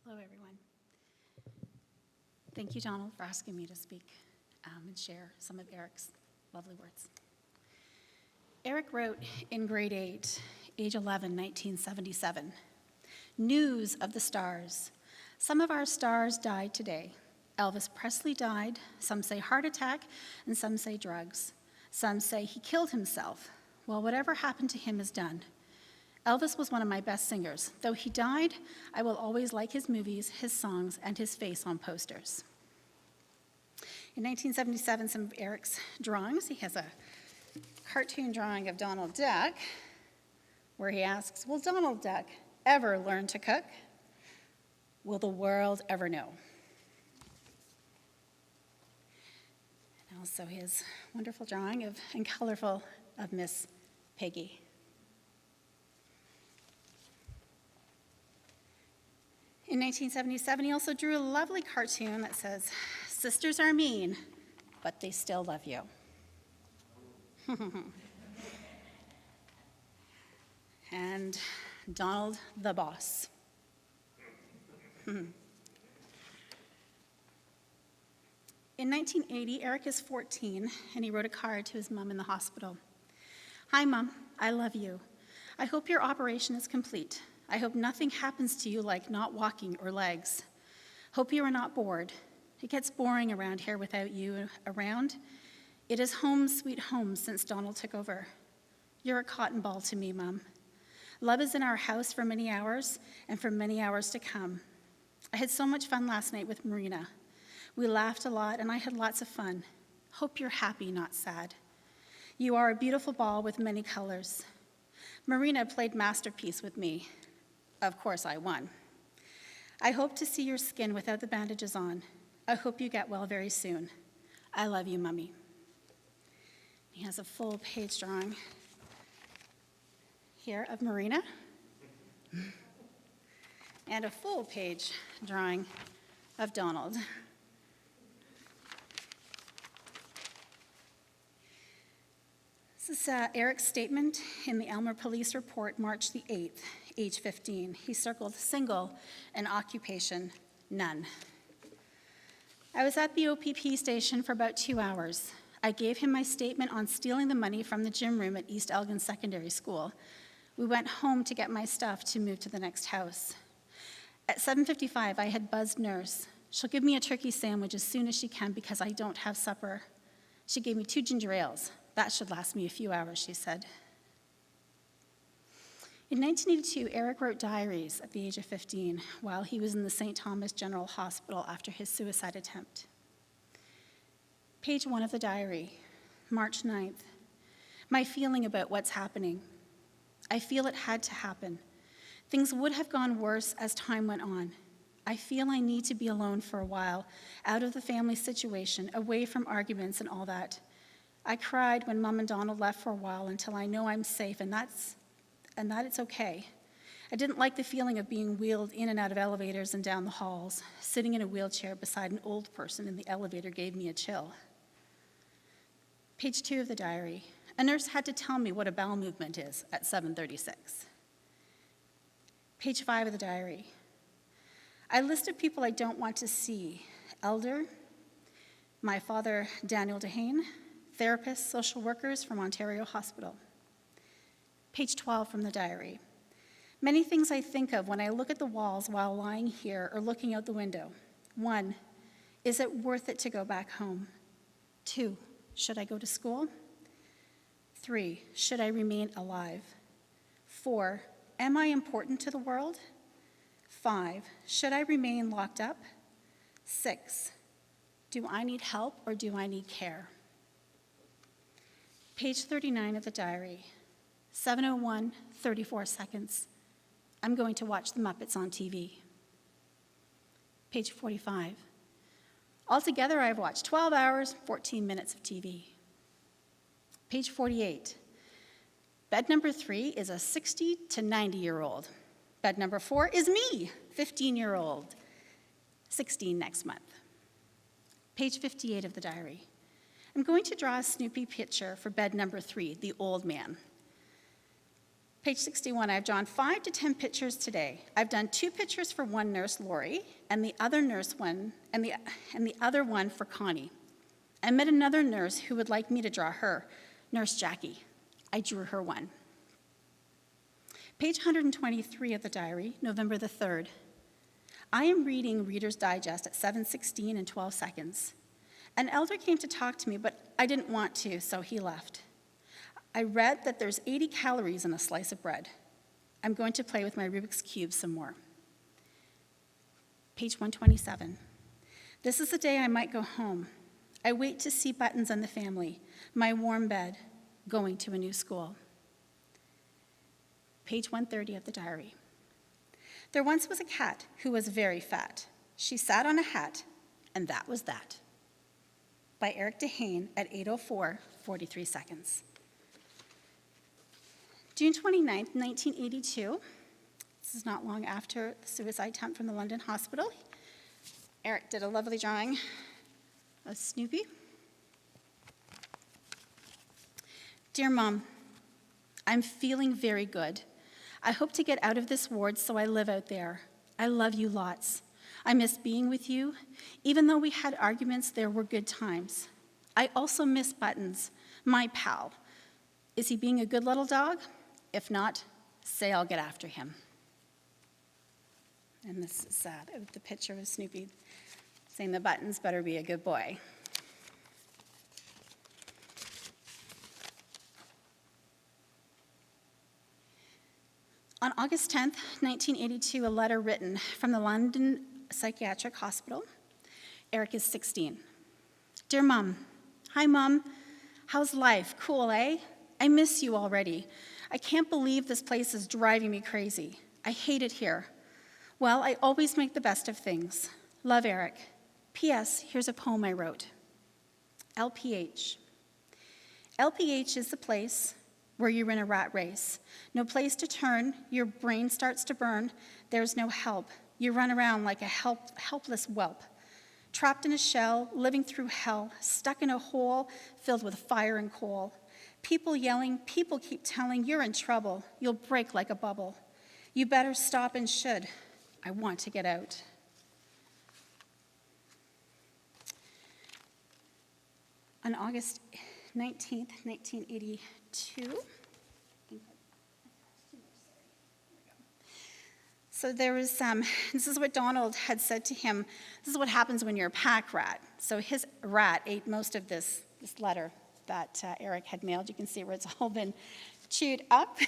Hello, everyone. Thank you, Donald, for asking me to speak and share some of Erik's lovely words. Erik wrote in grade 8, age 11, 1977, "News of the stars. Some of our stars died today. Elvis Presley died. Some say heart attack, and some say drugs. Some say he killed himself. Well, whatever happened to him is done. Elvis was one of my best singers. Though he died, I will always like his movies, his songs, and his face on posters." In 1977, some of Erik's drawings, he has a cartoon drawing of Donald Duck, where he asks, "Will Donald Duck ever learn to cook? Will the world ever know?" And also his wonderful drawing and colorful of Miss Piggy. In 1977, he also drew a lovely cartoon that says, "Sisters are mean, but they still love you." And Donald the Boss. In 1980, Erik is 14, and he wrote a card to his mom in the hospital. "Hi, Mom, I love you. I hope your operation is complete. I hope nothing happens to you like not walking or legs. Hope you are not bored. It gets boring around here without you around. It is home sweet home since Donald took over. You're a cotton ball to me, Mom. Love is in our house for many hours and for many hours to come. I had so much fun last night with Marina. We laughed a lot and I had lots of fun. Hope you're happy, not sad. You are a beautiful ball with many colors. Marina played masterpiece with me. Of course, I won. I hope to see your skin without the bandages on. I hope you get well very soon. I love you, Mummy." He has a full page drawing here of Marina and a full page drawing of Donald. This is Erik's statement in the Elmer Police Report, March the 8th, age 15. He circled single and occupation, none. "I was at the OPP station for about 2 hours. I gave him my statement on stealing the money from the gym room at East Elgin Secondary School. We went home to get my stuff to move to the next house. At 7:55, I had buzzed nurse. She'll give me a turkey sandwich as soon as she can because I don't have supper. She gave me 2 ginger ales. That should last me a few hours," she said. In 1982, Erik wrote diaries at the age of 15 while he was in the St. Thomas General Hospital after his suicide attempt. Page 1 of the diary, March 9th. "My feeling about what's happening. I feel it had to happen. Things would have gone worse as time went on. I feel I need to be alone for a while, out of the family situation, away from arguments and all that. I cried when Mom and Donald left for a while until I know I'm safe, and that it's okay. I didn't like the feeling of being wheeled in and out of elevators and down the halls. Sitting in a wheelchair beside an old person in the elevator gave me a chill." Page 2 of the diary. "A nurse had to tell me what a bowel movement is at 7:36. Page 5 of the diary. "I listed people I don't want to see. Elder, my father, Daniel D'Haene, therapists, social workers from Ontario Hospital." Page 12 from the diary. "Many things I think of when I look at the walls while lying here or looking out the window. 1, is it worth it to go back home? 2, should I go to school? 3, should I remain alive? 4, am I important to the world? 5, should I remain locked up? 6, do I need help or do I need care?" Page 39 of the diary. 7:01, 34 seconds. "I'm going to watch the Muppets on TV." Page 45. "Altogether, I've watched 12 hours, 14 minutes of TV." Page 48. "Bed number 3 is a 60 to 90-year-old. Bed number 4 is me, 15-year-old, 16 next month." Page 58 of the diary. "I'm going to draw a Snoopy picture for bed number 3, the old man. Page 61, I've drawn 5 to 10 pictures today. I've done 2 pictures for one nurse, Lori, and the other one for Connie. I met another nurse who would like me to draw her, Nurse Jackie. I drew her one. Page 123 of the diary, November the 3rd. I am reading Reader's Digest at 7:16 and 12 seconds. An elder came to talk to me, but I didn't want to, so he left. I read that there's 80 calories in a slice of bread. I'm going to play with my Rubik's Cube some more. Page 127. This is the day I might go home. I wait to see buttons on the family, my warm bed, going to a new school. Page 130 of the diary. There once was a cat who was very fat. She sat on a hat, and that was that. By Erik D'Haene at 8:04, 43 seconds. June 29, 1982. This is not long after the suicide attempt from the London hospital. Erik did a lovely drawing of Snoopy. Dear Mom, I'm feeling very good. I hope to get out of this ward, so I live out there. I love you lots. I miss being with you. Even though we had arguments, there were good times. I also miss Buttons, my pal. Is he being a good little dog? If not, say I'll get after him. And this is the picture of Snoopy saying the Buttons better be a good boy. On August 10th, 1982, a letter written from the London Psychiatric Hospital. Erik is 16. Dear Mom, hi Mom, how's life? Cool, eh? I miss you already. I can't believe this place is driving me crazy. I hate it here. Well, I always make the best of things. Love, Erik. P.S. Here's a poem I wrote. LPH. LPH is the place where you're in a rat race. No place to turn, your brain starts to burn, there's no help. You run around like a helpless whelp, trapped in a shell, living through hell, stuck in a hole filled with fire and coal. People yelling, people keep telling, you're in trouble, you'll break like a bubble. You better stop and should. I want to get out. On August 19th, 1982, so there was this is what Donald had said to him. This is what happens when you're a pack rat. So his rat ate most of this letter that Erik had mailed. You can see where it's all been chewed up.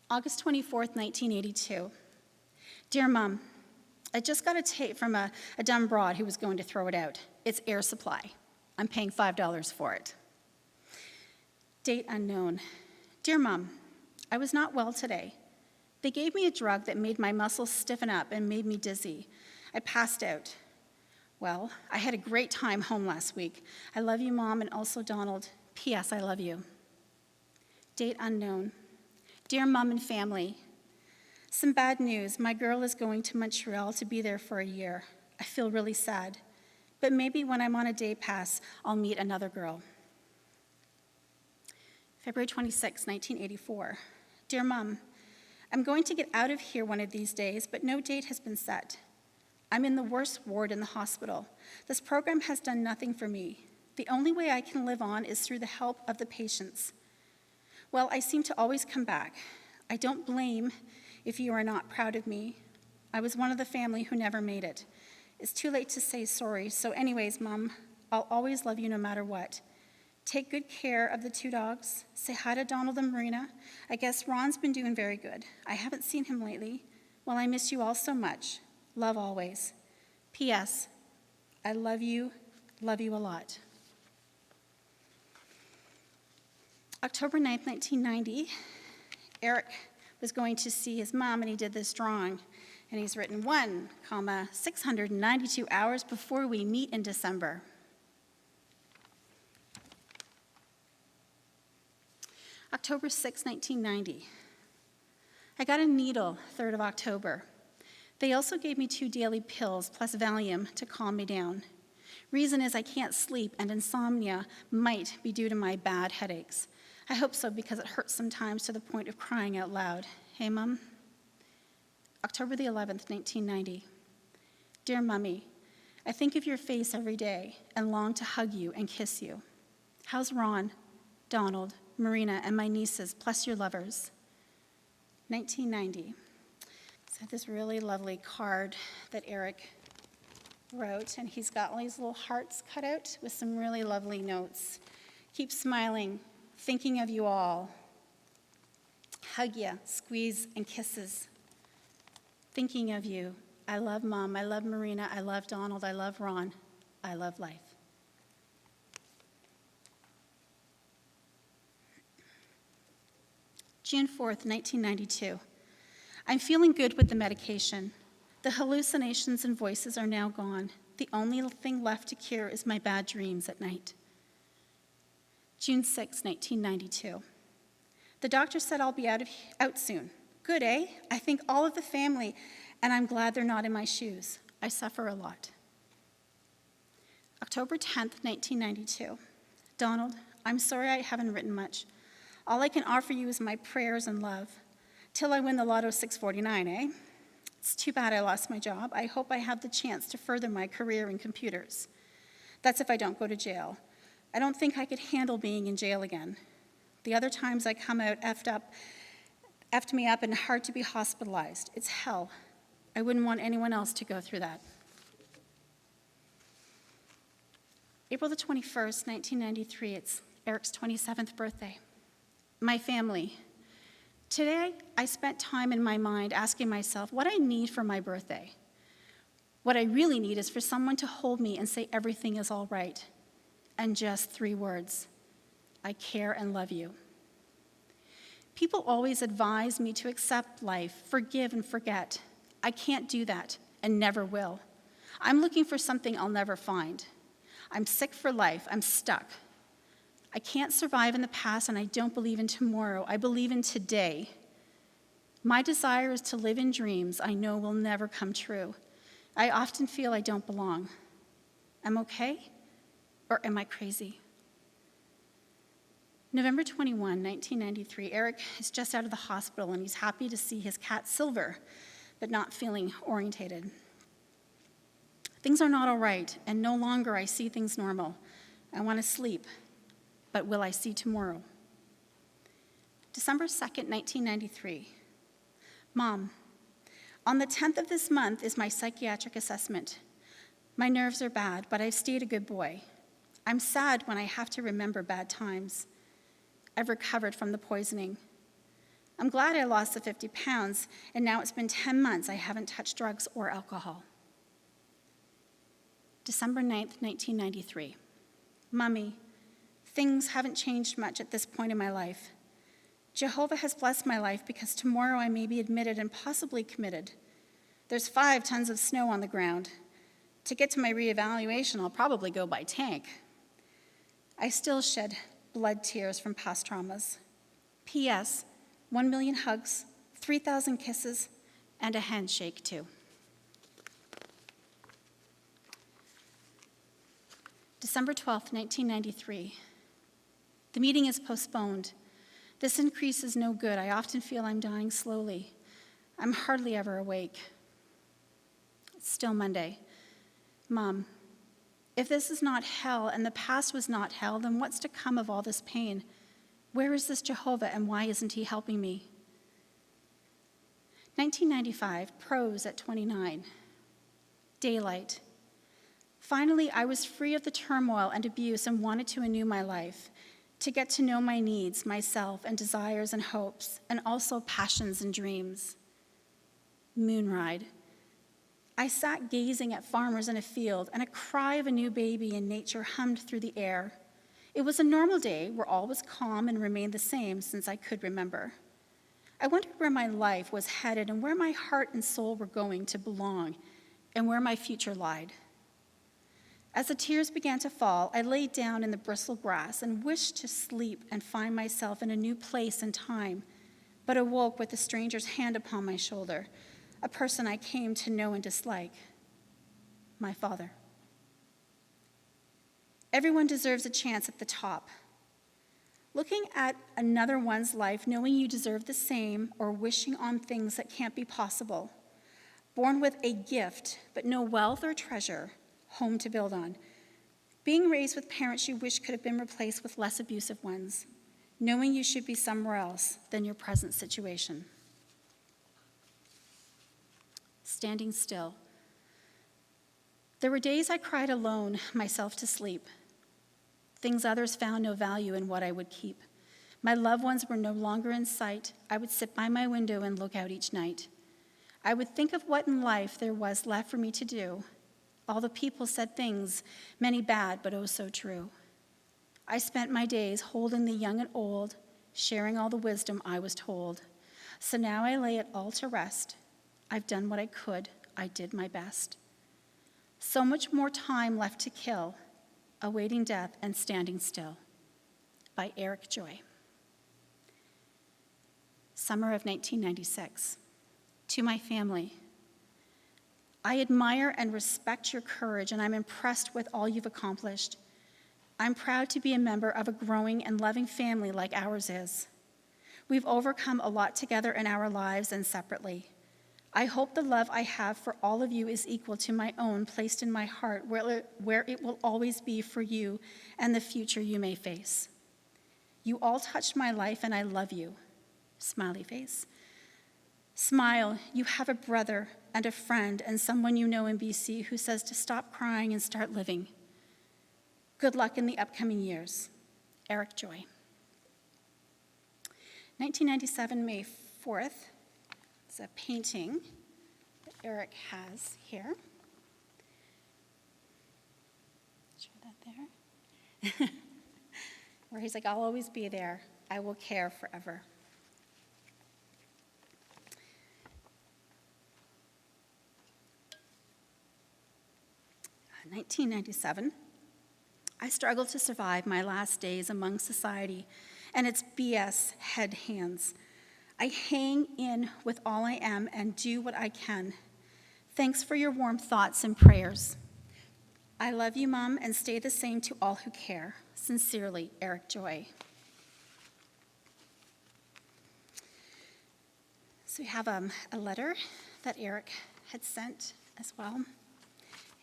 August 24th, 1982. Dear Mom, I just got a tape from a dumb broad who was going to throw it out. It's air supply. I'm paying $5 for it. Date unknown. Dear Mom, I was not well today. They gave me a drug that made my muscles stiffen up and made me dizzy. I passed out. Well, I had a great time home last week. I love you, Mom, and also Donald. P.S. I love you. Date unknown. Dear Mom and family, some bad news. My girl is going to Montreal to be there for a year. I feel really sad. But maybe when I'm on a day pass, I'll meet another girl. February 26, 1984. Dear Mom, I'm going to get out of here one of these days, but no date has been set. I'm in the worst ward in the hospital. This program has done nothing for me. The only way I can live on is through the help of the patients. Well, I seem to always come back. I don't blame if you are not proud of me. I was one of the family who never made it. It's too late to say sorry. So anyways, Mom, I'll always love you no matter what. Take good care of the 2 dogs. Say hi to Donald and Marina. I guess Ron's been doing very good. I haven't seen him lately. Well, I miss you all so much. Love always. P.S. I love you a lot. October 9th, 1990, Erik was going to see his mom, and he did this drawing. And he's written 692 hours before we meet in December. October 6, 1990. I got a needle 3rd of October. They also gave me 2 daily pills plus Valium to calm me down. Reason is I can't sleep, and insomnia might be due to my bad headaches. I hope so because it hurts sometimes to the point of crying out loud. Hey, Mom? October the 11th, 1990. Dear Mummy, I think of your face every day and long to hug you and kiss you. How's Ron, Donald, Marina, and my nieces, plus your lovers? 1990. So this really lovely card that Erik wrote, and he's got all these little hearts cut out with some really lovely notes. Keep smiling, thinking of you all. Hug ya, squeeze and kisses. Thinking of you. I love Mom, I love Marina, I love Donald, I love Ron, I love life. June 4th, 1992. I'm feeling good with the medication. The hallucinations and voices are now gone. The only thing left to cure is my bad dreams at night. June 6, 1992. The doctor said I'll be out soon. Good, eh? I think all of the family, and I'm glad they're not in my shoes. I suffer a lot. October 10th, 1992. Donald, I'm sorry I haven't written much. All I can offer you is my prayers and love. Till I win the Lotto 649, eh? It's too bad I lost my job. I hope I have the chance to further my career in computers. That's if I don't go to jail. I don't think I could handle being in jail again. The other times I come out effed me up and hard to be hospitalized. It's hell. I wouldn't want anyone else to go through that. April the 21st, 1993, it's Erik's 27th birthday. My family. Today, I spent time in my mind asking myself what I need for my birthday. What I really need is for someone to hold me and say everything is all right. And just 3 words. I care and love you. People always advise me to accept life, forgive and forget. I can't do that and never will. I'm looking for something I'll never find. I'm sick for life. I'm stuck. I can't survive in the past, and I don't believe in tomorrow. I believe in today. My desire is to live in dreams I know will never come true. I often feel I don't belong. I'm okay, or am I crazy? November 21, 1993, Erik is just out of the hospital, and he's happy to see his cat Silver, but not feeling orientated. Things are not all right, and no longer I see things normal. I want to sleep. But will I see tomorrow? December 2nd, 1993. Mom, on the 10th of this month is my psychiatric assessment. My nerves are bad, but I've stayed a good boy. I'm sad when I have to remember bad times. I've recovered from the poisoning. I'm glad I lost the 50 pounds, and now it's been 10 months I haven't touched drugs or alcohol. December 9th, 1993. Mommy, things haven't changed much at this point in my life. Jehovah has blessed my life because tomorrow I may be admitted and possibly committed. There's 5 tons of snow on the ground. To get to my reevaluation, I'll probably go by tank. I still shed blood tears from past traumas. P.S. 1 million hugs, 3,000 kisses, and a handshake too. December 12th, 1993. The meeting is postponed. This increase is no good. I often feel I'm dying slowly. I'm hardly ever awake. It's still Monday. Mom, if this is not hell and the past was not hell, then what's to come of all this pain? Where is this Jehovah and why isn't he helping me? 1995, prose at 29. Daylight. Finally, I was free of the turmoil and abuse and wanted to renew my life, to get to know my needs, myself, and desires and hopes, and also passions and dreams. Moonride. I sat gazing at farmers in a field, and a cry of a new baby in nature hummed through the air. It was a normal day where all was calm and remained the same since I could remember. I wondered where my life was headed and where my heart and soul were going to belong and where my future lied. As the tears began to fall, I laid down in the bristle grass and wished to sleep and find myself in a new place and time, but awoke with a stranger's hand upon my shoulder, a person I came to know and dislike, my father. Everyone deserves a chance at the top. Looking at another one's life, knowing you deserve the same, or wishing on things that can't be possible. Born with a gift, but no wealth or treasure, home to build on. Being raised with parents you wish could have been replaced with less abusive ones. Knowing you should be somewhere else than your present situation. Standing still. There were days I cried alone, myself to sleep. Things others found no value in what I would keep. My loved ones were no longer in sight. I would sit by my window and look out each night. I would think of what in life there was left for me to do. All the people said things, many bad, but oh so true. I spent my days holding the young and old, sharing all the wisdom I was told. So now I lay it all to rest. I've done what I could. I did my best. So much more time left to kill, awaiting death and standing still. By Erik D'Haene. Summer of 1996. To my family, I admire and respect your courage, and I'm impressed with all you've accomplished. I'm proud to be a member of a growing and loving family like ours is. We've overcome a lot together in our lives and separately. I hope the love I have for all of you is equal to my own, placed in my heart, where it will always be for you and the future you may face. You all touched my life, and I love you. Smiley face. Smile, you have a brother and a friend and someone you know in BC who says to stop crying and start living. Good luck in the upcoming years. Erik D'Haene. 1997, May 4th. It's a painting that Erik has here. Show that there. Where he's like, I'll always be there. I will care forever. 1997, I struggled to survive my last days among society and its BS head hands. I hang in with all I am and do what I can. Thanks for your warm thoughts and prayers. I love you, Mom, and stay the same to all who care. Sincerely, Erik D'Haene. So we have a letter that Erik had sent as well.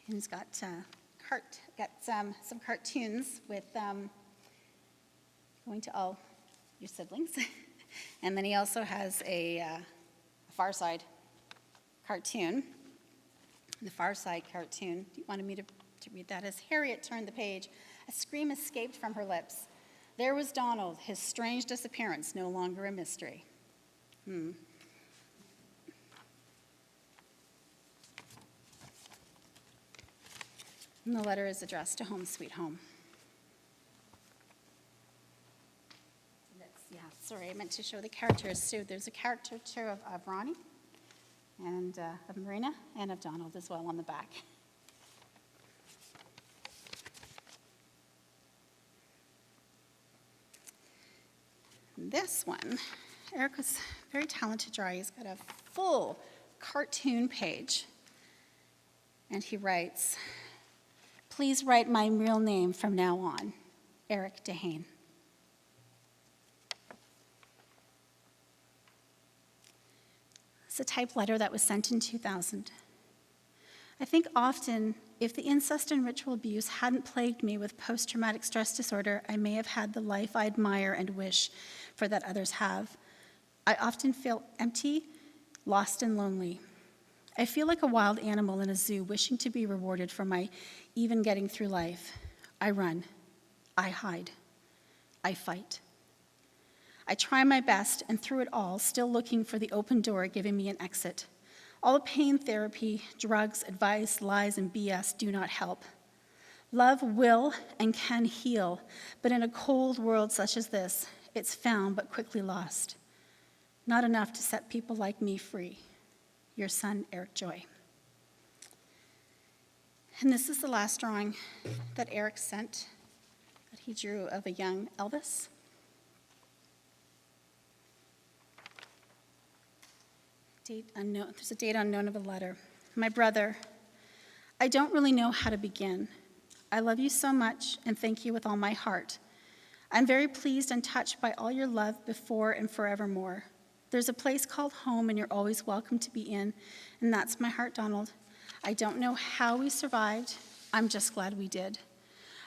And he's got some cartoons with going to all your siblings. And then he also has a Far Side cartoon. The Far Side cartoon, you wanted me to read that. As Harriet turned the page, a scream escaped from her lips. There was Donald, his strange disappearance, no longer a mystery. And the letter is addressed to Home Sweet Home. Sorry, I meant to show the characters too. There's a caricature of Ronnie and of Marina and of Donald as well on the back. This one, Erik was a very talented drawer. He's got a full cartoon page. And he writes, please write my real name from now on, Erik D'Haene. It's a typed letter that was sent in 2000. I think often, if the incest and ritual abuse hadn't plagued me with post-traumatic stress disorder, I may have had the life I admire and wish for that others have. I often feel empty, lost, and lonely. I feel like a wild animal in a zoo wishing to be rewarded for my even getting through life. I run. I hide. I fight. I try my best, and through it all, still looking for the open door giving me an exit. All the pain therapy, drugs, advice, lies, and BS do not help. Love will and can heal, but in a cold world such as this, it's found but quickly lost. Not enough to set people like me free. Your son, Erik D'Haene. And this is the last drawing that Erik sent, that he drew of a young Elvis. Date unknown. There's a date unknown of a letter. My brother, I don't really know how to begin. I love you so much and thank you with all my heart. I'm very pleased and touched by all your love before and forevermore. There's a place called home and you're always welcome to be in, and that's my heart, Donald. I don't know how we survived. I'm just glad we did.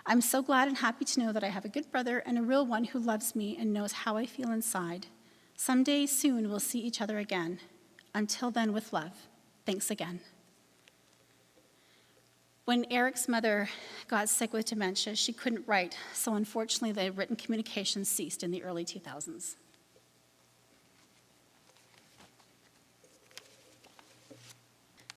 I'm so glad and happy to know that I have a good brother and a real one who loves me and knows how I feel inside. Someday soon we'll see each other again. Until then, with love. Thanks again. When Erik's mother got sick with dementia, she couldn't write, so unfortunately the written communication ceased in the early 2000s.